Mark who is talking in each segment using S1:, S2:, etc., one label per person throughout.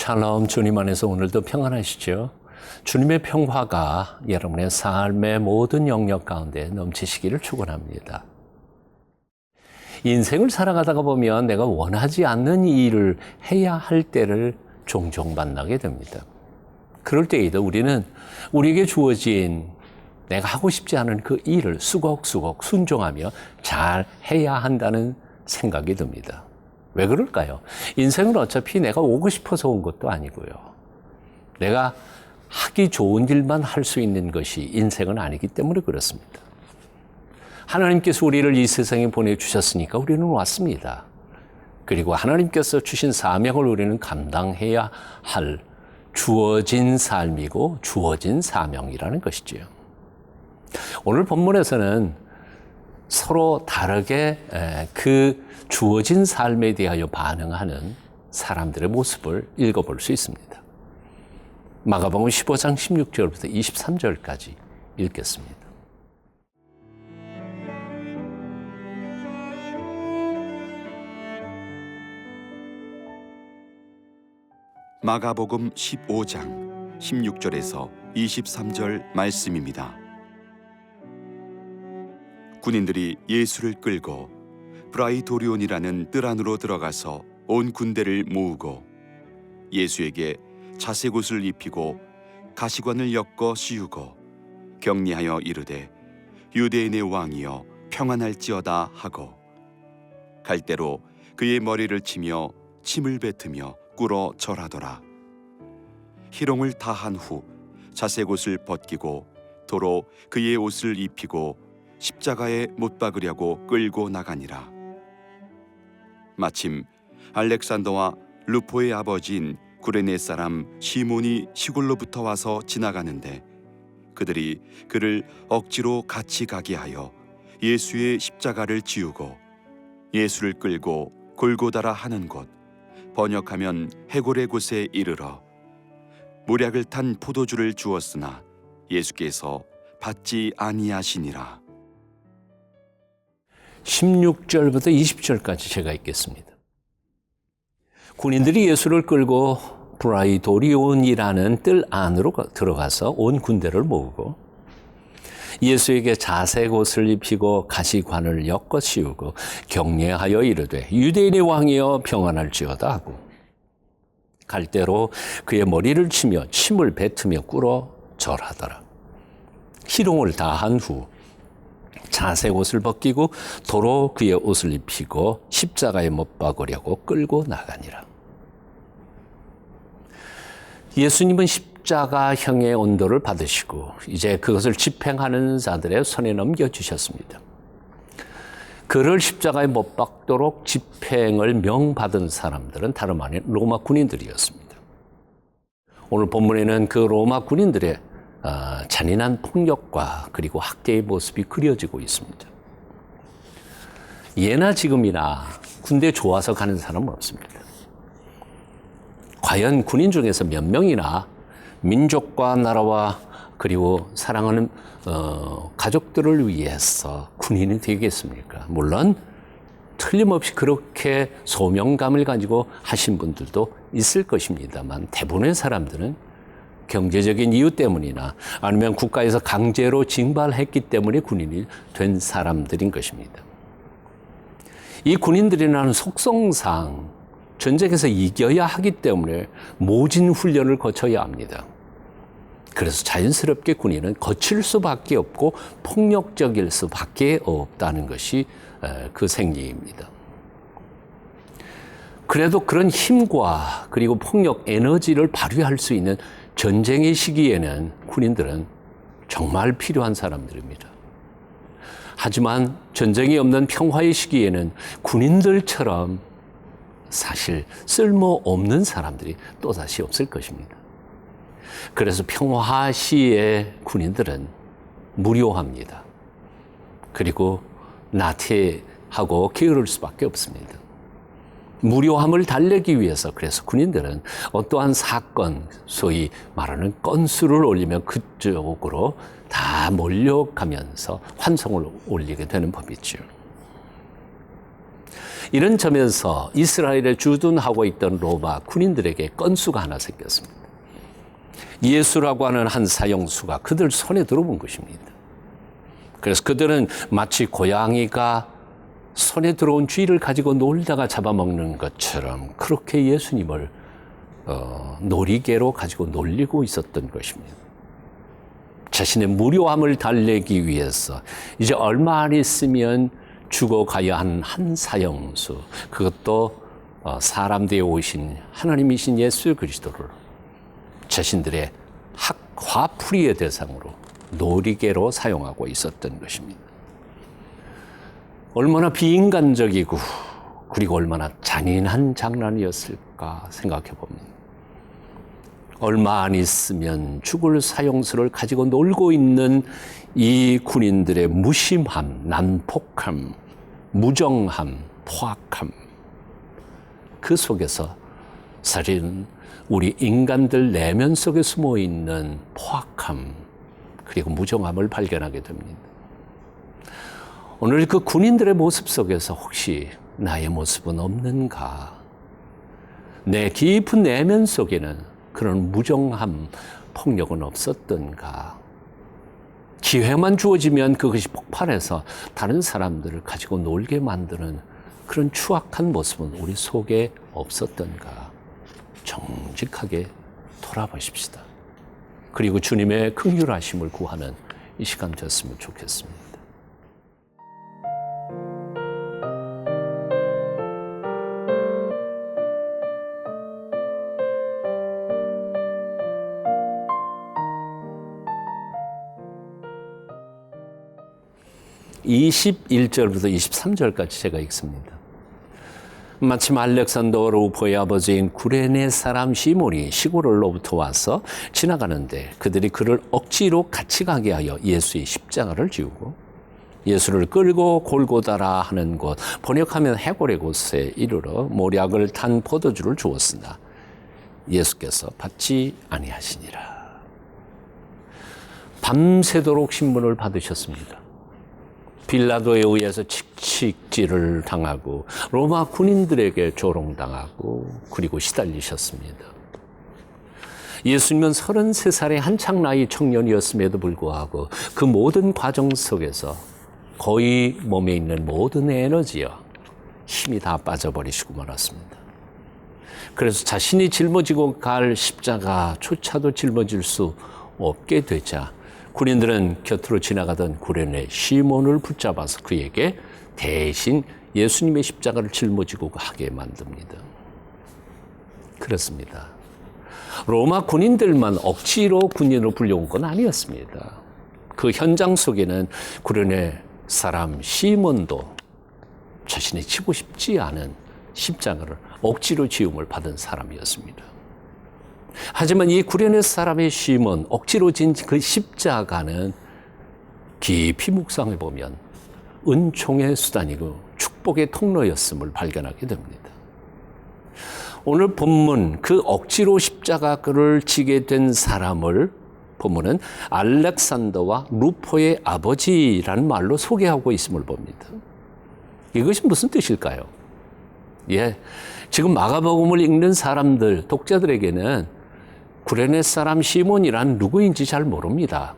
S1: 샬롬, 주님 안에서 오늘도 평안하시죠? 주님의 평화가 여러분의 삶의 모든 영역 가운데 넘치시기를 축원합니다. 인생을 살아가다가 보면 내가 원하지 않는 일을 해야 할 때를 종종 만나게 됩니다. 그럴 때에도 우리는 우리에게 주어진 내가 하고 싶지 않은 그 일을 수곡수곡 순종하며 잘 해야 한다는 생각이 듭니다. 왜 그럴까요? 인생은 어차피 내가 오고 싶어서 온 것도 아니고요. 내가 하기 좋은 일만 할 수 있는 것이 인생은 아니기 때문에 그렇습니다. 하나님께서 우리를 이 세상에 보내주셨으니까 우리는 왔습니다. 그리고 하나님께서 주신 사명을 우리는 감당해야 할 주어진 삶이고 주어진 사명이라는 것이지요. 오늘 본문에서는 서로 다르게 그 주어진 삶에 대하여 반응하는 사람들의 모습을 읽어볼 수 있습니다. 마가복음 15장 16절부터 23절까지 읽겠습니다.
S2: 마가복음 15장 16절에서 23절 말씀입니다. 군인들이 예수를 끌고 브라이도리온이라는 뜰 안으로 들어가서 온 군대를 모으고 예수에게 자색옷을 입히고 가시관을 엮어 씌우고 격리하여 이르되 유대인의 왕이여 평안할지어다 하고 갈대로 그의 머리를 치며 침을 뱉으며 꿇어 절하더라. 희롱을 다한 후 자색옷을 벗기고 도로 그의 옷을 입히고 십자가에 못 박으려고 끌고 나가니라. 마침 알렉산더와 루포의 아버지인 구레네 사람 시몬이 시골로부터 와서 지나가는데 그들이 그를 억지로 같이 가게 하여 예수의 십자가를 지우고 예수를 끌고 골고다라 하는 곳, 번역하면 해골의 곳에 이르러 모략을 탄 포도주를 주었으나 예수께서 받지 아니하시니라.
S1: 16절부터 20절까지 제가 읽겠습니다. 군인들이 예수를 끌고 브라이도리온이라는 뜰 안으로 들어가서 온 군대를 모으고 예수에게 자색옷을 입히고 가시관을 엮어 씌우고 격려하여 이르되 유대인의 왕이여 평안할지어다 하고 갈대로 그의 머리를 치며 침을 뱉으며 꿇어 절하더라. 희롱을 다한 후 자색옷을 벗기고 도로 그의 옷을 입히고 십자가에 못 박으려고 끌고 나가니라. 예수님은 십자가형의 온도를 받으시고 이제 그것을 집행하는 자들의 손에 넘겨주셨습니다. 그를 십자가에 못 박도록 집행을 명받은 사람들은 다름 아닌 로마 군인들이었습니다. 오늘 본문에는 그 로마 군인들의 잔인한 폭력과 그리고 학대의 모습이 그려지고 있습니다. 예나 지금이나 군대 좋아서 가는 사람은 없습니다. 과연 군인 중에서 몇 명이나 민족과 나라와 그리고 사랑하는 가족들을 위해서 군인이 되겠습니까? 물론 틀림없이 그렇게 소명감을 가지고 하신 분들도 있을 것입니다만 대부분의 사람들은 경제적인 이유 때문이나 아니면 국가에서 강제로 징발했기 때문에 군인이 된 사람들인 것입니다. 이 군인들이라는 속성상 전쟁에서 이겨야 하기 때문에 모진 훈련을 거쳐야 합니다. 그래서 자연스럽게 군인은 거칠 수밖에 없고 폭력적일 수밖에 없다는 것이 그 생리입니다. 그래도 그런 힘과 그리고 폭력 에너지를 발휘할 수 있는 전쟁의 시기에는 군인들은 정말 필요한 사람들입니다. 하지만 전쟁이 없는 평화의 시기에는 군인들처럼 사실 쓸모없는 사람들이 또다시 없을 것입니다. 그래서 평화 시의 군인들은 무료합니다. 그리고 나태하고 게으를 수밖에 없습니다. 무료함을 달래기 위해서 그래서 군인들은 어떠한 사건, 소위 말하는 건수를 올리면 그쪽으로 다 몰려가면서 환성을 올리게 되는 법이죠. 이런 점에서 이스라엘에 주둔하고 있던 로마 군인들에게 건수가 하나 생겼습니다. 예수라고 하는 한 사형수가 그들 손에 들어본 것입니다. 그래서 그들은 마치 고양이가 손에 들어온 쥐를 가지고 놀다가 잡아먹는 것처럼 그렇게 예수님을 놀이개로 가지고 놀리고 있었던 것입니다. 자신의 무료함을 달래기 위해서 이제 얼마 안 있으면 죽어가야 하는 한 사형수, 그것도 사람 되어 오신 하나님이신 예수 그리스도를 자신들의 화풀이의 대상으로 놀이개로 사용하고 있었던 것입니다. 얼마나 비인간적이고 그리고 얼마나 잔인한 장난이었을까 생각해 봅니다. 얼마 안 있으면 죽을 사형수를 가지고 놀고 있는 이 군인들의 무심함, 난폭함, 무정함, 포악함, 그 속에서 사실은 우리 인간들 내면 속에 숨어 있는 포악함 그리고 무정함을 발견하게 됩니다. 오늘 그 군인들의 모습 속에서 혹시 나의 모습은 없는가? 내 깊은 내면 속에는 그런 무정함, 폭력은 없었던가? 기회만 주어지면 그것이 폭발해서 다른 사람들을 가지고 놀게 만드는 그런 추악한 모습은 우리 속에 없었던가? 정직하게 돌아보십시다. 그리고 주님의 긍휼하심을 구하는 이 시간 되었으면 좋겠습니다. (21절부터) (23절까지) 제가 읽습니다. 마침 알렉산더와 루포의 아버지인 구레네 사람 시몬이 시골로부터 와서 지나가는데 그들이 그를 억지로 같이 가게 하여 예수의 십자가를 지우고 예수를 끌고 골고다라 하는 곳, 번역하면 해골의 곳에 이르러 모략을 탄 포도주를 주었으나 예수께서 받지 아니하시니라. 밤새도록 신문을 받으셨습니다. 빌라도에 의해서 칙칙질을 당하고 로마 군인들에게 조롱당하고 그리고 시달리셨습니다. 예수님은 33살의 한창 나이 청년이었음에도 불구하고 그 모든 과정 속에서 거의 몸에 있는 모든 에너지와 힘이 다 빠져버리시고 말았습니다. 그래서 자신이 짊어지고 갈 십자가조차도 짊어질 수 없게 되자 군인들은 곁으로 지나가던 구레네 시몬을 붙잡아서 그에게 대신 예수님의 십자가를 짊어지고 가게 만듭니다. 그렇습니다. 로마 군인들만 억지로 군인으로 불려온 건 아니었습니다. 그 현장 속에는 구레네 사람 시몬도 자신이 지고 싶지 않은 십자가를 억지로 지음을 받은 사람이었습니다. 하지만 이 구레네 사람의 시몬, 억지로 진 그 십자가는 깊이 묵상해 보면 은총의 수단이고 축복의 통로였음을 발견하게 됩니다. 오늘 본문 그 억지로 십자가를 지게 된 사람을 본문은 알렉산더와 루포의 아버지라는 말로 소개하고 있음을 봅니다. 이것이 무슨 뜻일까요? 지금 마가복음을 읽는 사람들, 독자들에게는 구레네 사람 시몬이란 누구인지 잘 모릅니다.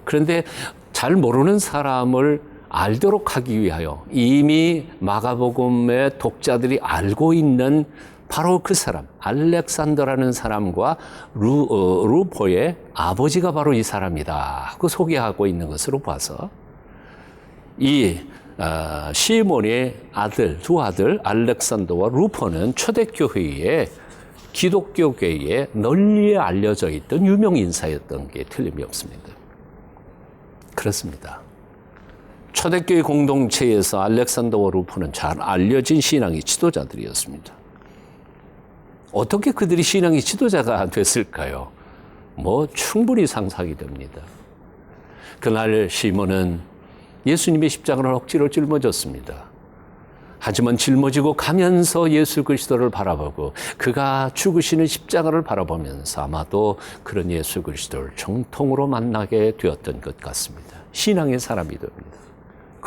S1: 그런데 잘 모르는 사람을 알도록 하기 위하여 이미 마가복음의 독자들이 알고 있는 바로 그 사람, 알렉산더라는 사람과 루포의 아버지가 바로 이 사람이다 하고 소개하고 있는 것으로 봐서 이 시몬의 두 아들 알렉산더와 루포는 초대교회에 기독교계에 널리 알려져 있던 유명 인사였던 게 틀림이 없습니다. 그렇습니다. 초대교회 공동체에서 알렉산더와 루포는 잘 알려진 신앙의 지도자들이었습니다. 어떻게 그들이 신앙의 지도자가 됐을까요? 충분히 상상이 됩니다. 그날 시몬은 예수님의 십자가를 억지로 짊어졌습니다. 하지만 짊어지고 가면서 예수 그리스도를 바라보고 그가 죽으시는 십자가를 바라보면서 아마도 그런 예수 그리스도를 정통으로 만나게 되었던 것 같습니다. 신앙의 사람이 됩니다.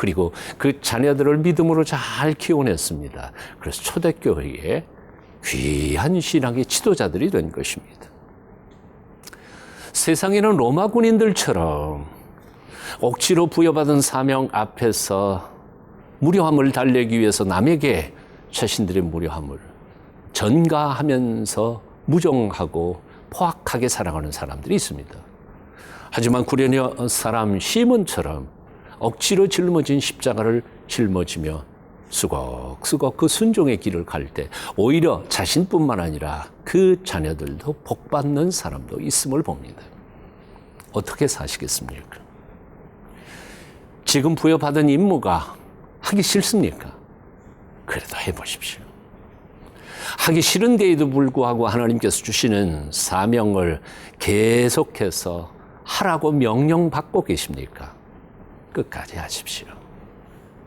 S1: 그리고 그 자녀들을 믿음으로 잘 키워냈습니다. 그래서 초대교회에 귀한 신앙의 지도자들이 된 것입니다. 세상에는 로마 군인들처럼 억지로 부여받은 사명 앞에서 무료함을 달래기 위해서 남에게 자신들의 무료함을 전가하면서 무정하고 포악하게 사랑하는 사람들이 있습니다. 하지만 구레네 사람 시몬처럼 억지로 짊어진 십자가를 짊어지며 수걱수걱 그 순종의 길을 갈 때 오히려 자신뿐만 아니라 그 자녀들도 복받는 사람도 있음을 봅니다. 어떻게 사시겠습니까? 지금 부여받은 임무가 하기 싫습니까? 그래도 해보십시오. 하기 싫은 데에도 불구하고 하나님께서 주시는 사명을 계속해서 하라고 명령받고 계십니까? 끝까지 하십시오.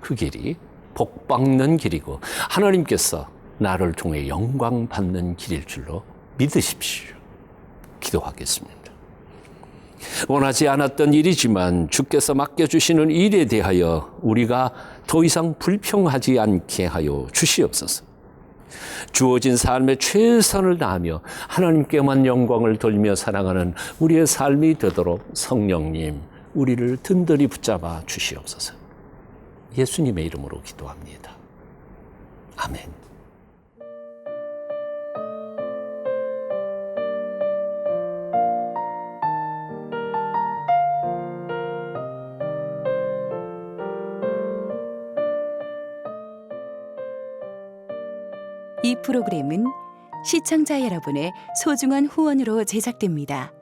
S1: 그 길이 복받는 길이고 하나님께서 나를 통해 영광 받는 길일 줄로 믿으십시오. 기도하겠습니다. 원하지 않았던 일이지만 주께서 맡겨주시는 일에 대하여 우리가 더 이상 불평하지 않게 하여 주시옵소서. 주어진 삶에 최선을 다하며 하나님께만 영광을 돌리며 살아가는 우리의 삶이 되도록 성령님, 우리를 든든히 붙잡아 주시옵소서. 예수님의 이름으로 기도합니다. 아멘.
S3: 이 프로그램은 시청자 여러분의 소중한 후원으로 제작됩니다.